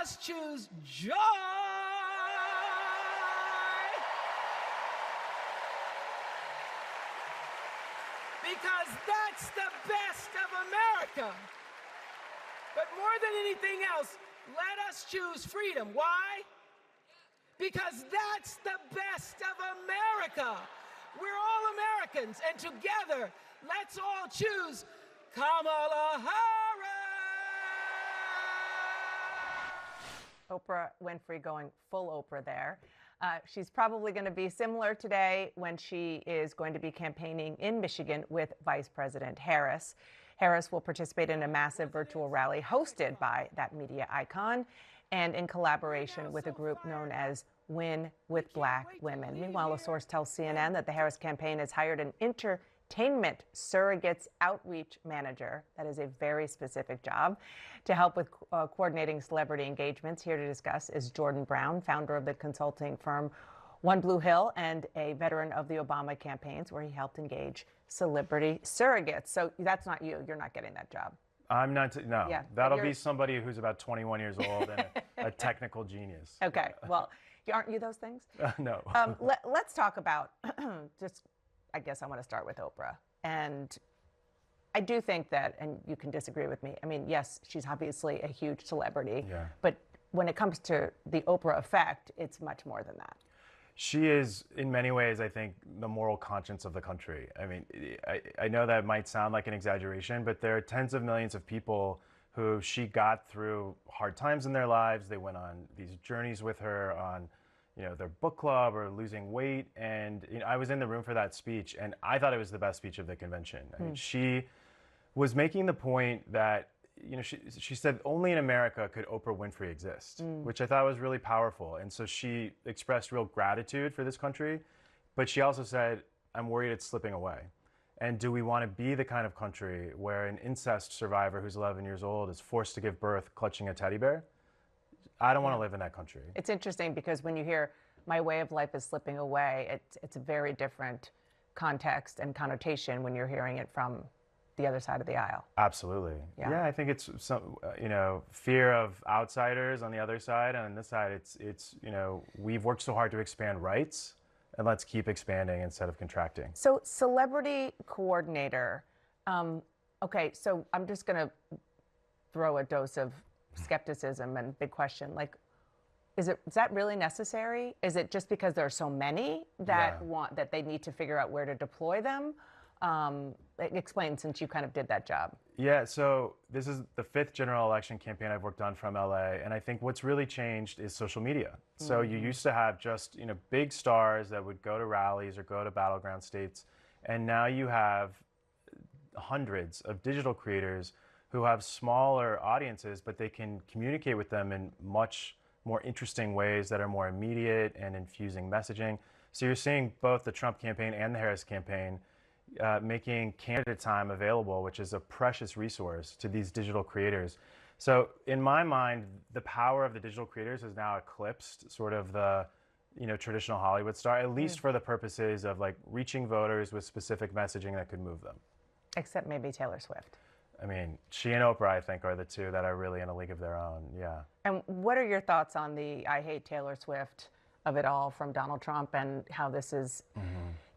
us choose joy. Because that's the best of America. But more than anything else, let us choose freedom. Why? Because that's the best of America. We're all Americans, and together, let's all choose Kamala Harris. Oprah Winfrey going full Oprah there. She's probably going to be similar today when she is going to be campaigning in Michigan with Vice President Harris. Harris will participate in a massive virtual rally hosted by that media icon and in collaboration with a group known as Win with Black Women. Meanwhile, a source tells CNN that the Harris campaign has hired an entertainment surrogates outreach manager. That is a very specific job to help with coordinating celebrity engagements. Here to discuss is Jordan Brown, founder of the consulting firm One Blue Hill and a veteran of the Obama campaigns where he helped engage celebrity surrogates. So that's not you. You're not getting that job. I'm not, no. Yeah, that'll be somebody who's about 21 years old and a technical genius. Okay, well, aren't you those things? No. Let's talk about just, I guess I want to start with Oprah. And I do think that, and you can disagree with me, I mean, yes, she's obviously a huge celebrity, but when it comes to the Oprah effect, it's much more than that. She is, in many ways, I think, the moral conscience of the country. I mean, I know that might sound like an exaggeration, but there are tens of millions of people who she got through hard times in their lives. They went on these journeys with her on, their book club or losing weight. And I was in the room for that speech, and I thought it was the best speech of the convention. I mean, she was making the point that, she said only in America could Oprah Winfrey exist, which I thought was really powerful. And so she expressed real gratitude for this country, but she also said, I'm worried it's slipping away. And do we want to be the kind of country where an incest survivor who's 11 years old is forced to give birth clutching a teddy bear? I don't want to live in that country. It's interesting because when you hear my way of life is slipping away, it's a very different context and connotation when you're hearing it from the other side of the aisle. Absolutely. Yeah, I think it's some, fear of outsiders on the other side, and on this side, it's we've worked so hard to expand rights, and let's keep expanding instead of contracting. So, celebrity coordinator. Okay, so I'm just going to throw a dose of skepticism and big question. Like, is that really necessary? Is it just because there are so many that that they need to figure out where to deploy them? Explain, since you kind of did that job. Yeah, so this is the 5th general election campaign I've worked on from LA, and I think what's really changed is social media. So you used to have just big stars that would go to rallies or go to battleground states, and now you have hundreds of digital creators who have smaller audiences, but they can communicate with them in much more interesting ways that are more immediate and infusing messaging. So you're seeing both the Trump campaign and the Harris campaign making candidate time available, which is a precious resource to these digital creators. So in my mind, the power of the digital creators has now eclipsed sort of the traditional Hollywood star, at least for the purposes of like reaching voters with specific messaging that could move them. Except maybe Taylor Swift. I mean, she and Oprah, I think, are the two that are really in a league of their own, And what are your thoughts on the I hate Taylor Swift of it all from Donald Trump and how this is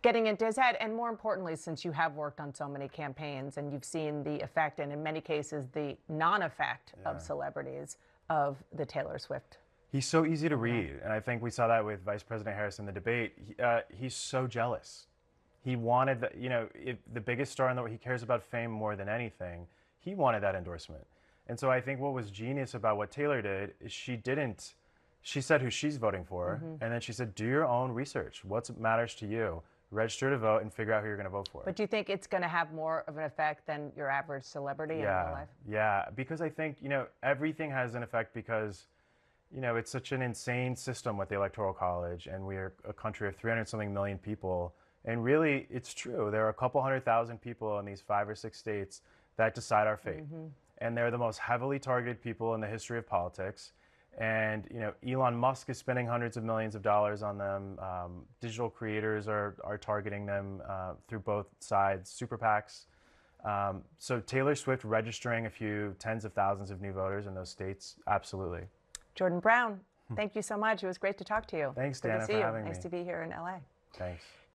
getting into his head? And more importantly, since you have worked on so many campaigns and you've seen the effect and in many cases the non-effect of celebrities of the Taylor Swift. He's so easy to read. And I think we saw that with Vice President Harris in the debate. He's so jealous. He wanted, the biggest star in the world, he cares about fame more than anything. He wanted that endorsement. And so I think what was genius about what Taylor did is she said who she's voting for, and then she said, do your own research. What matters to you? Register to vote and figure out who you're going to vote for. But do you think it's going to have more of an effect than your average celebrity in real life? Yeah, because I think, everything has an effect because, it's such an insane system with the Electoral College, and we're a country of 300-something million people. And really, it's true. There are a couple 100,000 people in these 5 or 6 states that decide our fate. And they're the most heavily targeted people in the history of politics. And Elon Musk is spending hundreds of millions of dollars on them. Digital creators are targeting them through both sides, super PACs. So Taylor Swift registering a few tens of thousands of new voters in those states, absolutely. Jordan Brown, thank you so much. It was great to talk to you. Thanks, Good Dana, to see for you. having Nice me. to be here in LA. Thanks.